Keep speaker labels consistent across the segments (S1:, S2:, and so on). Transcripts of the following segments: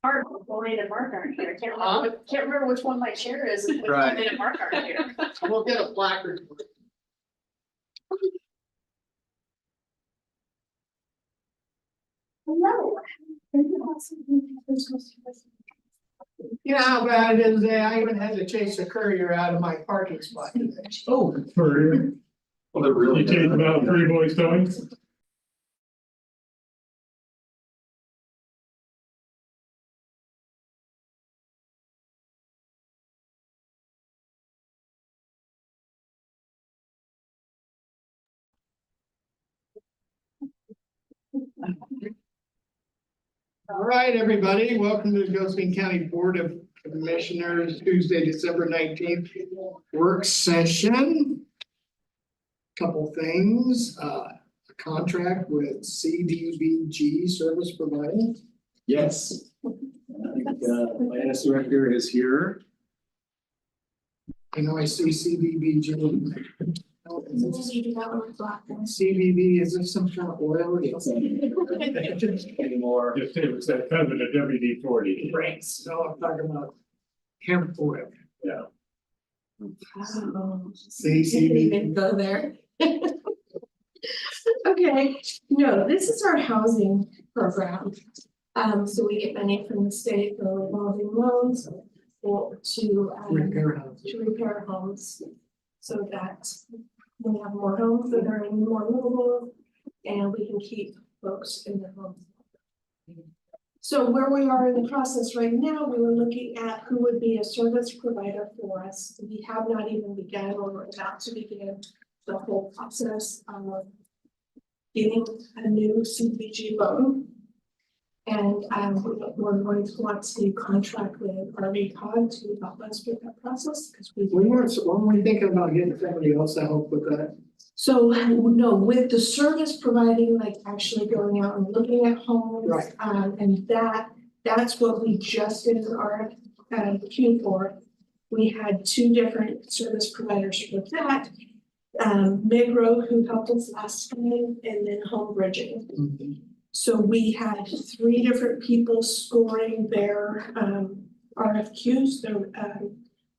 S1: Mark, Lorraine and Mark aren't here. Can't remember which one my chair is. And which
S2: Right.
S1: Lorraine and Mark aren't here.
S2: We'll get a placard.
S1: Hello.
S2: You know how bad it is today? I even had to chase a courier out of my parking spot today.
S3: Oh, for you.
S4: Well, they're really.
S3: You take about 3 boys towing?
S2: All right, everybody, welcome to the Josephine County Board of Commissioners, Tuesday, December 19th, work session. Couple things, a contract with CDBG service provider.
S4: Yes. I think, finance director is here.
S2: I know I see CDBG. CBB, is this some kind of oil?
S4: Anymore.
S3: Just it was that cousin of WD-40.
S2: Right, so I'm talking about hemp oil.
S3: Yeah.
S2: See, CBB.
S5: Go there. Okay, no, this is our housing program. So we get money from the state for revolving loans or to
S2: Repair house.
S5: repair homes. So that we have more homes that are more livable and we can keep folks in their homes. So where we are in the process right now, we were looking at who would be a service provider for us. We have not even begun or we're about to begin the whole process of getting a new CDBG loan. And we're going to want to contract with RV to help us with that process because
S2: When we thinking about getting somebody else to help with that?
S5: So, no, with the service providing, like actually going out and looking at homes.
S2: Right.
S5: And that's what we just did in our queue for. We had 2 different service providers for that. Migro, who helped us last time, and then Home Bridging. So we had 3 different people scoring their RFQs, their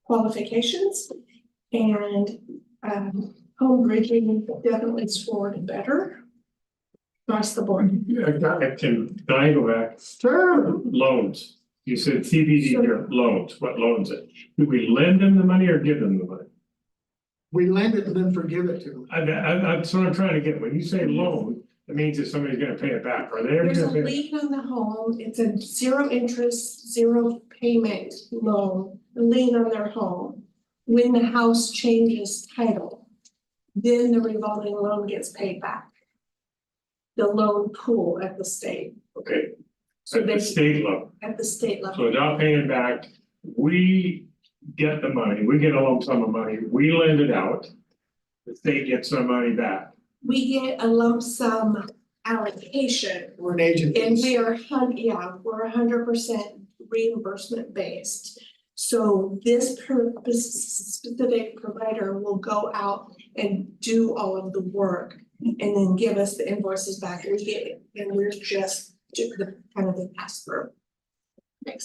S5: qualifications. And Home Bridging definitely scored better across the board.
S3: Can I go back?
S2: Sure.
S3: Loans. You said CBD here, loans. What loans it? Do we lend them the money or give them the money?
S2: We lend it and then forgive it to them.
S3: That's what I'm trying to get. When you say loan, it means that somebody's gonna pay it back. Are they ever
S5: There's a
S3: gonna pay?
S5: lien on the home. It's a 0 interest, 0 payment loan, a lien on their home. When the house changes title, then the revolving loan gets paid back. The loan pool at the state.
S3: Okay,
S5: So
S3: at the
S5: they,
S3: state level.
S5: at the state level.
S3: So without paying back, we get the money, we get a lump sum of money, we lend it out. The state gets some money back.
S5: We get a lump sum allocation.
S2: We're an agent.
S5: And we are, we're 100% reimbursement based. So this specific provider will go out and do all of the work and then give us the invoices back. We get it, and we're just the kind of the pass through.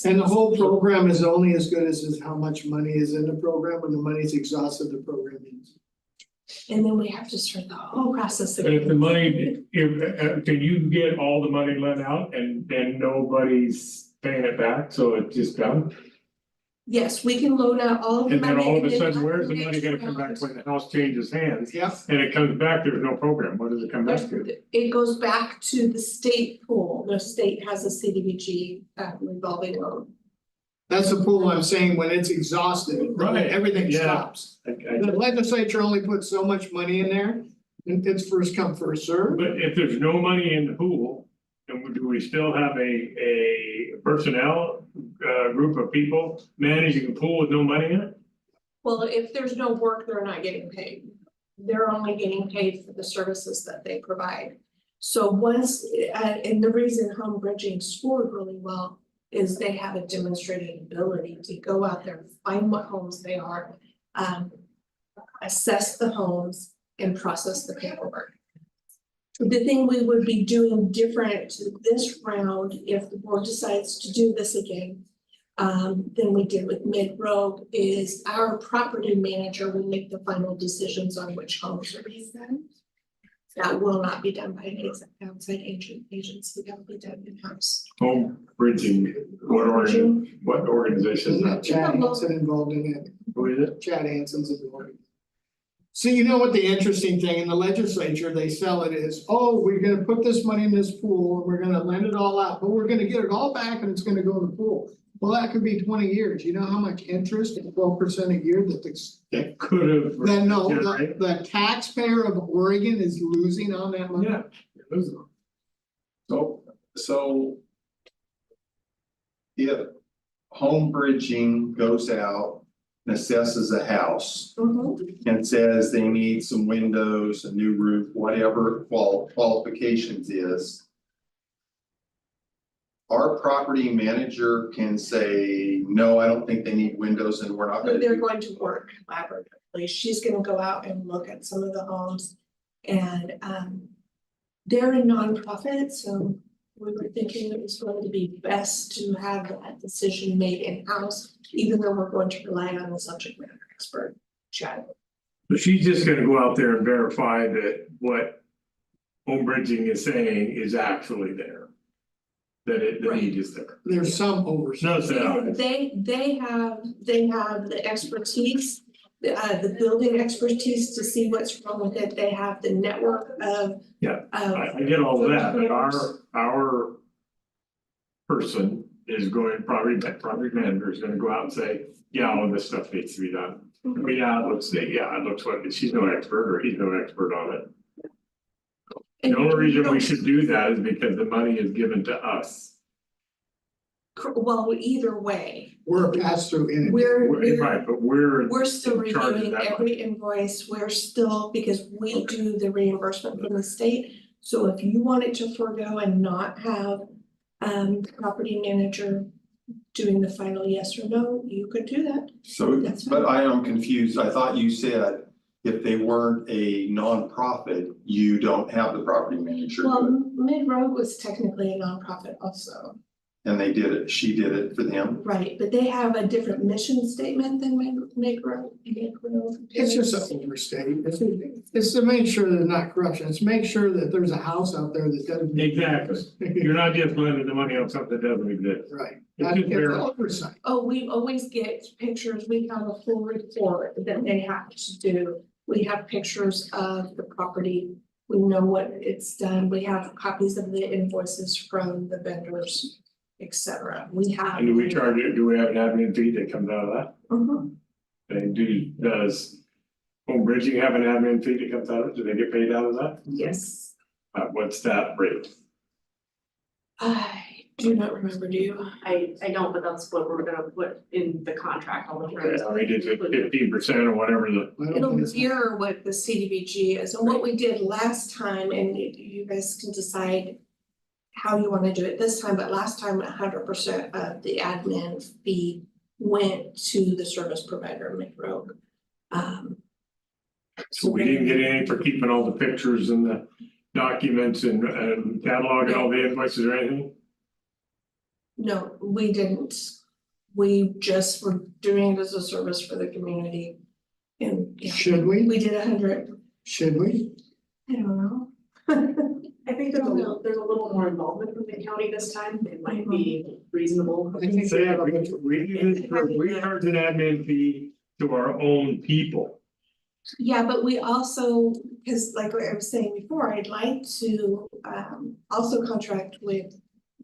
S2: And the whole program is only as good as how much money is in the program. When the money's exhausted, the program ends.
S5: And then we have to start the whole process
S3: But if
S5: again.
S3: the money, can you get all the money lent out and then nobody's paying it back, so it's just done?
S5: Yes, we can loan out all of the
S3: And
S5: money.
S3: then all of a
S5: then
S3: sudden, where's the
S5: next
S3: money gonna come back
S5: round,
S3: when the house changes hands?
S2: Yep.
S3: And it comes back, there's no program, what does it come back to?
S5: It goes back to the state pool. The state has a CDBG revolving loan.
S2: That's the pool I'm saying, when it's exhausted,
S3: Right,
S2: everything
S3: yeah.
S2: stops. The legislature only puts so much money in there, and it's first come, first served.
S3: But if there's no money in the pool, then do we still have a personnel group of people managing a pool with no money in it?
S5: Well, if there's no work, they're not getting paid. They're only getting paid for the services that they provide. So once, and the reason Home Bridging scored really well is they have a demonstrated ability to go out there, find what homes they are, assess the homes and process the paperwork. The thing we would be doing different this round, if the board decides to do this again, than we did with Mid-Road, is our property manager will make the final decisions on which homes are being done. That will not be done by an outside agency, that will be done in-house.
S3: Home bridging, what organization is
S2: Isn't that
S3: that?
S2: Chad Hanson involved in it?
S3: Who is it?
S2: Chad Hanson's involved. So you know what the interesting thing in the legislature, they sell it as, oh, we're gonna put this money in this pool and we're gonna lend it all out, but we're gonna get it all back and it's gonna go in the pool. Well, that could be 20 years. You know how much interest at 12% a year that
S3: That could have.
S2: then no,
S3: generate-
S2: the taxpayer of Oregon is losing on that money.
S3: Yeah.
S6: So. If home bridging goes out and assesses a house and says they need some windows, a new roof, whatever qualifications is. Our property manager can say, no, I don't think they need windows and we're not gonna
S5: They're
S6: do.
S5: going to work collaboratively. She's gonna go out and look at some of the homes. And they're a nonprofit, so we were thinking it was going to be best to have that decision made in-house, even though we're going to rely on the subject matter expert, Chad.
S3: But she's just gonna go out there and verify that what home bridging is saying is actually there. That the need is there.
S2: There's some oversight.
S3: No, so,
S5: They have the expertise, the building expertise to see what's wrong with it. They have the network of.
S3: Yeah, I get all of that, but our person is going, property manager is gonna go out and say, yeah, all this stuff needs to be done. Yeah, it looks what, she's no expert or he's no expert on it. The only reason we should do that is because the money is given to us.
S5: Well, either way,
S2: We're a pass-through entity.
S3: We're right, but
S5: we're still
S3: in charge of
S5: reviewing
S3: that
S5: every invoice. We're still, because we do the reimbursement from the state. So if you wanted to forego and not have property manager doing the final yes or no, you could do that.
S6: So,
S5: That's
S6: but
S5: fine.
S6: I am confused. I thought you said if they weren't a nonprofit, you don't have the property manager. do
S5: Well, Mid-Road was technically a nonprofit also,
S6: it. And they did it, she did it for them.
S5: right? But they have a different mission statement than Mid-Road.
S2: It's just an oversight. It's to make sure there's not corruption. It's make sure that there's a house out there that doesn't.
S3: Exactly. You're not just lending the money on something that doesn't exist.
S2: Right.
S3: It's
S2: That's
S3: just
S2: it's
S3: very-
S2: oversight.
S5: Oh, we always get pictures. We have a full report that they have to do. We have pictures of the property. We know what it's done. We have copies of the invoices from the vendors, et cetera. We have.
S3: And do we charge it, do we have an admin fee that comes out of that?
S5: Mhm.
S3: And does home bridging have an admin fee that comes out of it? Do they get paid out of that?
S5: Yes.
S3: What's that rate?
S5: I do not remember, do you?
S1: I don't, but that's what we're gonna put in the contract, all the.
S3: I mean, is it 15% or whatever the,
S2: I don't
S5: It'll
S2: think it's-
S5: mirror what the CDBG is, and what we did last time, and you guys can decide how you wanna do it this time, but last time 100% of the admin fee went to the service provider, Mid-Road.
S3: so we didn't get any for keeping all the pictures and the documents and cataloging all the invoices or anything?
S5: No, we didn't. We just were doing it as a service for the community. And yeah,
S2: Should we?
S5: we did 100,
S2: Should we?
S5: I don't know.
S1: I think there's a little more involvement from the county this time, it might be reasonable.
S2: I think
S3: Say
S2: we have a-
S3: we charge an admin fee to our own people.
S5: Yeah, but we also, because like I was saying before, I'd like to also contract with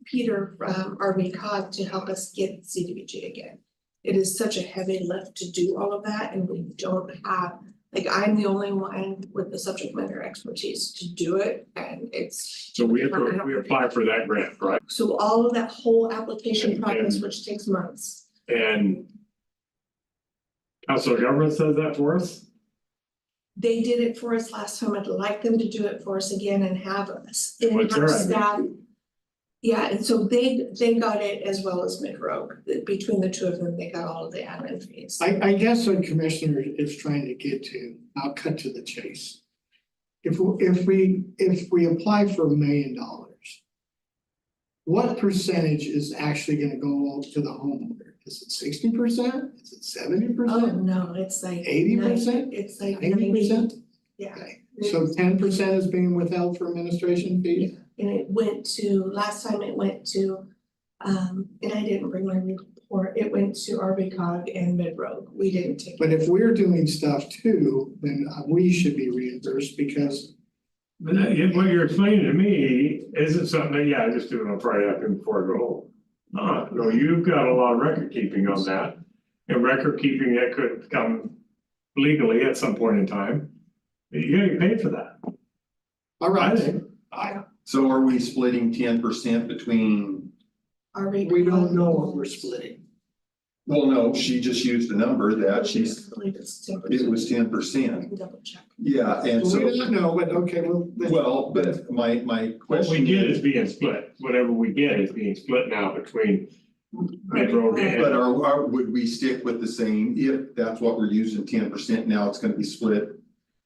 S5: Peter from RV Cog to help us get CDBG again. It is such a heavy lift to do all of that, and we don't have, like, I'm the only one with the subject matter expertise to do it, and it's.
S3: So we apply for that grant, right?
S5: So all of that whole application
S3: And-
S5: process,
S3: and-
S5: which takes months.
S3: And council of government says that for us?
S5: They did it for us last time. I'd like them to do it for us again and have us
S3: What's their
S5: in-house
S3: idea?
S5: staff. Yeah, and so they got it as well as Mid-Road. Between the two of them, they got all of the admin fees.
S2: I guess what Commissioner is trying to get to, I'll cut to the chase. if we apply for $1 million. What percentage is actually gonna go to the homeowner? Is it 60%? Is it 70%?
S5: Oh, no, it's like.
S2: 80%?
S5: It's like
S2: 90%?
S5: yeah.
S2: Okay, so 10% is being withheld for administration fees?
S5: And it went to, last time it went to, and I didn't bring my report, it went to RVCOG and Midroad, we didn't take.
S2: But if we're doing stuff too, then we should be reimbursed because,
S3: But what you're explaining to me isn't something that, yeah, I just do it on Friday afternoon before I go home. No, you've got a lot of record keeping on that. And record keeping that could come legally at some point in time. You gotta get paid for that.
S2: all
S3: I
S2: right,
S3: think.
S6: So are we splitting 10% between,
S5: RVCOG.
S2: we don't know what we're splitting.
S6: well, no, she just used a number that
S5: I believe it's 10%.
S6: it was 10%.
S5: I can double check.
S6: Yeah, and so,
S2: We don't know, but okay,
S6: well, but my
S3: What
S6: question
S3: we get
S6: is,
S3: is being split. Whatever we get is being split now between Midroad
S6: but
S3: and.
S6: would we stick with the same, if that's what we're using 10%, now it's gonna be split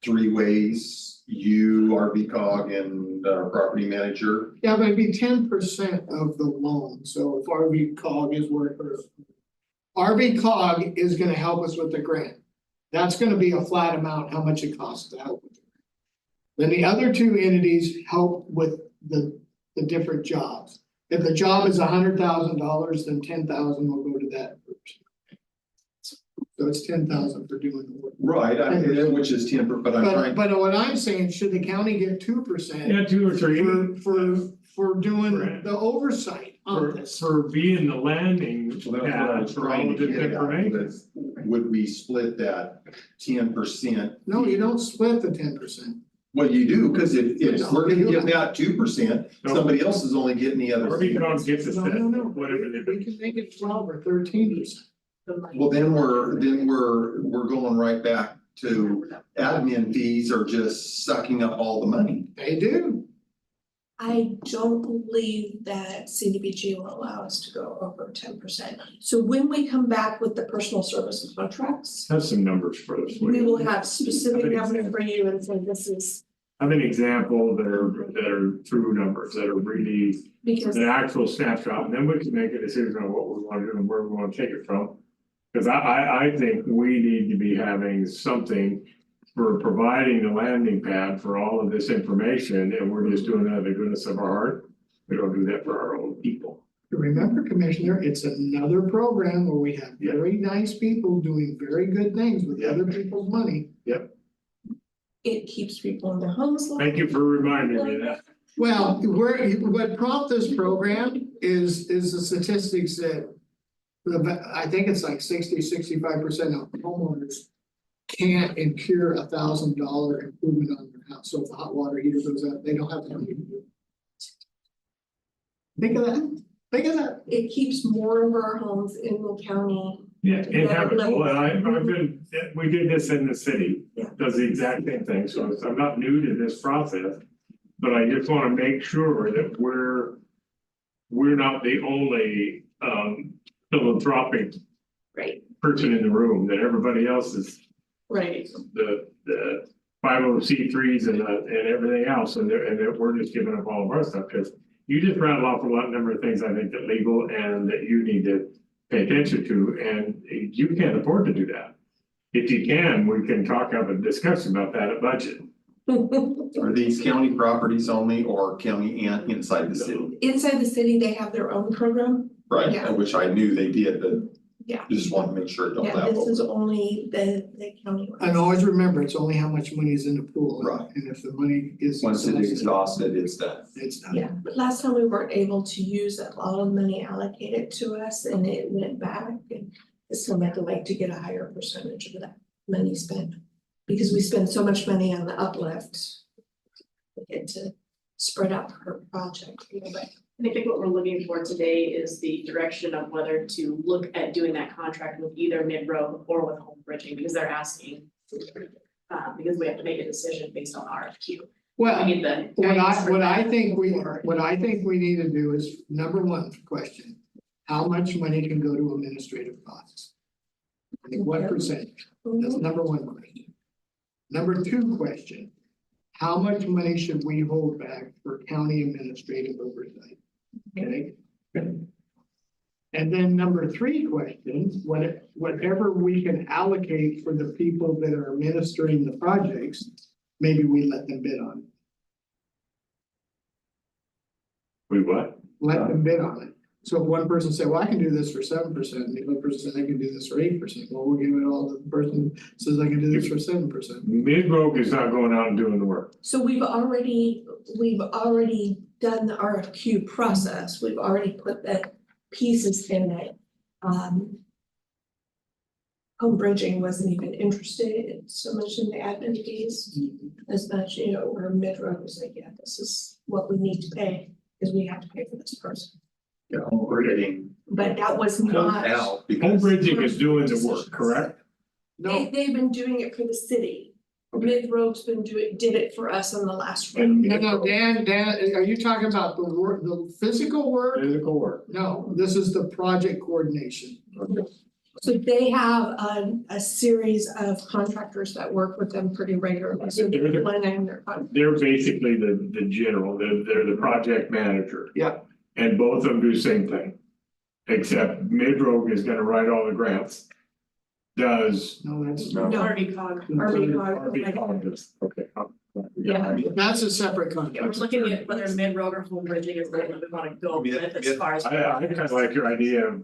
S6: 3 ways? You, RVCOG and property manager,
S2: yeah, but it'd be 10% of the loan, so if RV is worth, RV is gonna help us with the grant. That's gonna be a flat amount, how much it costs to help with it. Then the other two entities help with the different jobs. If the job is $100,000, then 10,000 will go to that person. So it's 10,000 for doing the work.
S6: right, which is 10%, but I'm trying.
S2: But what I'm saying, should the county get 2%?
S3: Yeah, 2 or 3.
S2: For doing
S3: Right.
S2: the oversight on
S3: For
S2: this?
S3: being the landing
S6: Well, that's what I
S3: pad
S6: was
S3: for all
S6: trying
S3: of
S6: to
S3: this
S6: get at,
S3: information.
S6: but would we split that 10%?
S2: No, you don't split the 10%.
S6: Well, you do, cause if
S2: No,
S6: we're gonna
S2: you
S6: give
S2: don't.
S6: out 2%,
S3: No.
S6: somebody else is only getting the other.
S3: RVCOG gets a set,
S2: No,
S3: whatever they
S2: we
S3: do.
S2: can make it 12 or 13%.
S6: Well, then we're going right back to admin fees are just sucking up all the money.
S2: They do.
S5: I don't believe that CDBG will allow us to go over 10%. So when we come back with the personal service contracts,
S3: Have some numbers for us.
S5: we will have specific numbers for you and say this is
S3: Have an example that are true numbers, that are really
S5: because.
S3: an actual snapshot, and then we can make a decision on what we want to do and where we want to take it from. Cause I think we need to be having something for providing the landing pad for all of this information, and we're just doing it out of the goodness of our heart. We don't do that for our own people.
S2: Remember, Commissioner, it's another program where we have very nice people doing very good things with
S3: Yeah.
S2: other people's money.
S5: It keeps people in their homes longer.
S3: Thank you for reminding me of that.
S2: Well, what prompted this program is the statistics that I think it's like 65% of homeowners can't incur $1,000 improvement on their house. So if the hot water heater goes out, they don't have the money to do it. Think of that. Think of that.
S5: It keeps more of our homes in the county.
S3: Yeah, inhabitable, and I've been, we did this in the city,
S5: Yeah.
S3: does the exact same thing, so I'm not new to this process. But I just wanna make sure that we're not the only philanthropic
S5: Right.
S3: person in the room, that everybody else is
S5: Right.
S3: the 501c3s and everything else, and that we're just giving up all of our stuff, because you just rattle off a number of things I think that legal and that you need to pay attention to, and you can't afford to do that. If you can, we can have a discussion about that at budget.
S6: Are these county properties only or county and inside the city?
S5: Inside the city, they have their own program.
S6: Right,
S5: Yeah.
S6: which I knew they did, but
S5: Yeah.
S6: just want to make sure it don't
S5: Yeah,
S6: have.
S5: this is only the county. ones.
S2: And always remember, it's only how much money is in the pool.
S6: Right.
S2: And if the money is.
S6: Once it exhausted, it's done.
S2: It's done.
S5: Yeah, but last time we weren't able to use all of the money allocated to us and it went back and this time I'd like to get a higher percentage of that money spent. Because we spend so much money on the uplift. We get to spread out per project a little bit.
S1: And I think what we're looking for today is the direction of whether to look at doing that contract with either Midroad or with Home Bridging, because they're asking. Because we have to make a decision based on RFQ.
S2: Well,
S1: We need the
S2: what
S1: guidance for
S2: I
S1: that
S2: think
S1: before.
S2: we need to do is, number one question, how much money can go to administrative costs? I think what percentage? That's number one question. Number two question, how much money should we hold back for county administrative oversight? Okay. And then number 3 question, whatever we can allocate for the people that are administering the projects, maybe we let them bid on it.
S3: We what?
S2: Let them bid on it. So if one person said, well, I can do this for 7%, and the other person said, I can do this for 8%, well, we'll give it all to the person that says I can do this for 7%.
S3: Midrogue is not going out and doing the work.
S5: So we've already done the RFQ process. We've already put the pieces in it. Home Bridging wasn't even interested in so much in the admin fees as much, you know, where Midroad was like, yeah, this is what we need to pay, because we have to pay for this person.
S6: Yeah, we're getting
S5: But that was not,
S6: out
S3: Home
S6: because
S3: Bridging is doing the work, correct?
S2: No,
S5: they've been doing it for the city. Midroad's did it for us on the last one.
S2: no, Dan, are you talking about the work, the physical work?
S3: Physical work.
S2: No, this is the project coordination.
S5: So they have a series of contractors that work with them pretty regularly, so
S3: They're the-
S5: when I'm their
S3: They're basically the general, they're the project manager.
S2: Yeah.
S3: And both of them do the same thing. Except Midrogue is gonna write all the grants. Does
S2: No, that's,
S6: No.
S1: Army cog.
S3: RB Congress, okay.
S5: Yeah.
S2: that's a separate
S1: Yeah, we're
S2: contract.
S1: looking at whether Midroad or Home Bridging is where we wanna go with as far as.
S3: I kind of like your idea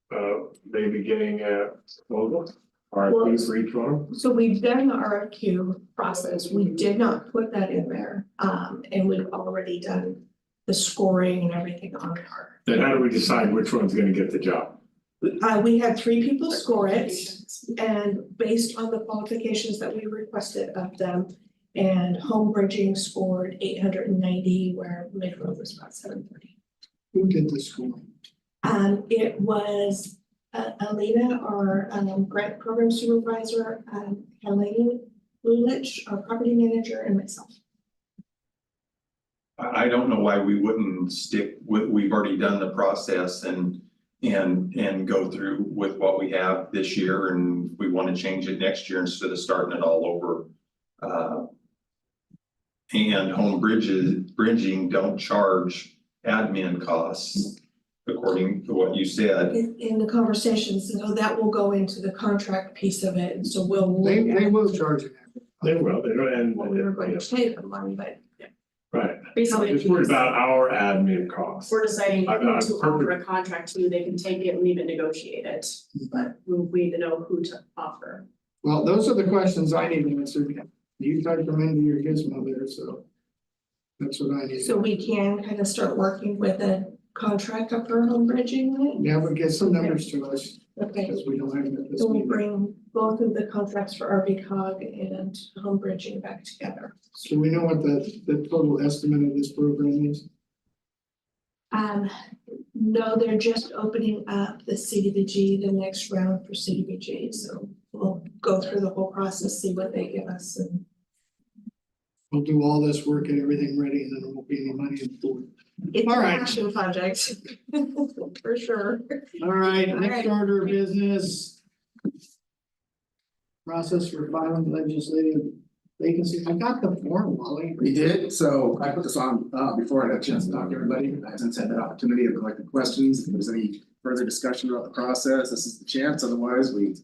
S3: of maybe getting a proposal, RFP for each one.
S5: So we've done the RFQ process, we did not put that in there, and we've already done the scoring and everything on our.
S3: Then how do we decide which one's gonna get the job?
S5: We had 3 people score it, and based on the qualifications that we requested of them. And Home Bridging scored 890, where Midroad was about 730.
S2: Who did the scoring?
S5: It was Alina, our grant program supervisor, Helene Lulich, our property manager, and myself.
S6: I don't know why we wouldn't stick with, we've already done the process and go through with what we have this year, and we want to change it next year instead of starting it all over. And Home Bridging don't charge admin costs, according to what you said.
S5: In the conversations, so that will go into the contract piece of it, and so we'll.
S2: They
S5: look at
S2: will charge it.
S3: They will, they don't, and.
S5: What we were going to pay them money, but
S3: Right,
S1: Basically,
S3: I'm just worried about our admin costs.
S1: we're deciding who
S3: I'm
S1: to offer
S3: perfect.
S1: a contract to, they can take it, leave it, negotiate it, but we need to know who to offer.
S2: Well, those are the questions I need answered. You typed them into your gizmo there, so. That's what I need.
S5: so we can kind of start working with a contract up for Home Bridging.
S2: Yeah, but get some numbers to us,
S5: Okay,
S2: because we don't have it at this
S5: so we'll
S2: meeting.
S5: bring both of the contracts for RV cog and Home Bridging back together.
S2: So we know what the total estimate of this program is.
S5: No, they're just opening up the CDBG, the next round for CDBG, so we'll go through the whole process, see what they give us, and
S2: We'll do all this work and everything ready, and then there won't be any money in the board.
S5: it's
S2: All
S5: a
S2: right.
S5: passion project, for sure.
S2: All right,
S5: All
S2: next
S5: right.
S2: order of business. Process for filing legislative vacancy. I got the form, Wally.
S7: We did, so I put this on before I had a chance to talk to everybody, I since had the opportunity of collecting questions, if there's any further discussion about the process, this is the chance, otherwise we.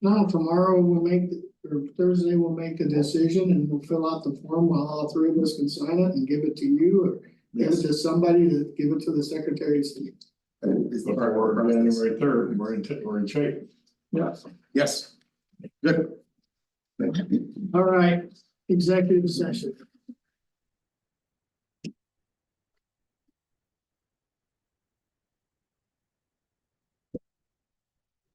S2: No, tomorrow we'll make, or Thursday we'll make the decision and we'll fill out the form while all 3 of us can sign it and give it to you or give it to somebody to give it to the Secretary of State.
S7: Is the part
S3: Before
S7: of the process.
S3: January 3rd, we're in shape.
S7: Yes, good.
S2: All right, executive session.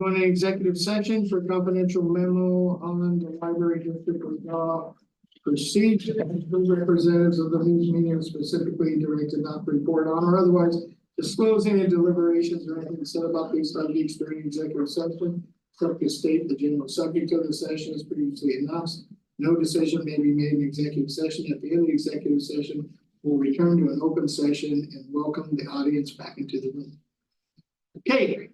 S2: Going to executive session for confidential memo on the library district law procedure. Those representatives of the news media specifically directed not to report on or otherwise disclose any deliberations or anything said about these subjects during executive session. Except to state the general subject of the session is previously announced. No decision may be made in executive session. At the end of the executive session, we'll return to an open session and welcome the audience back into the room. Okay,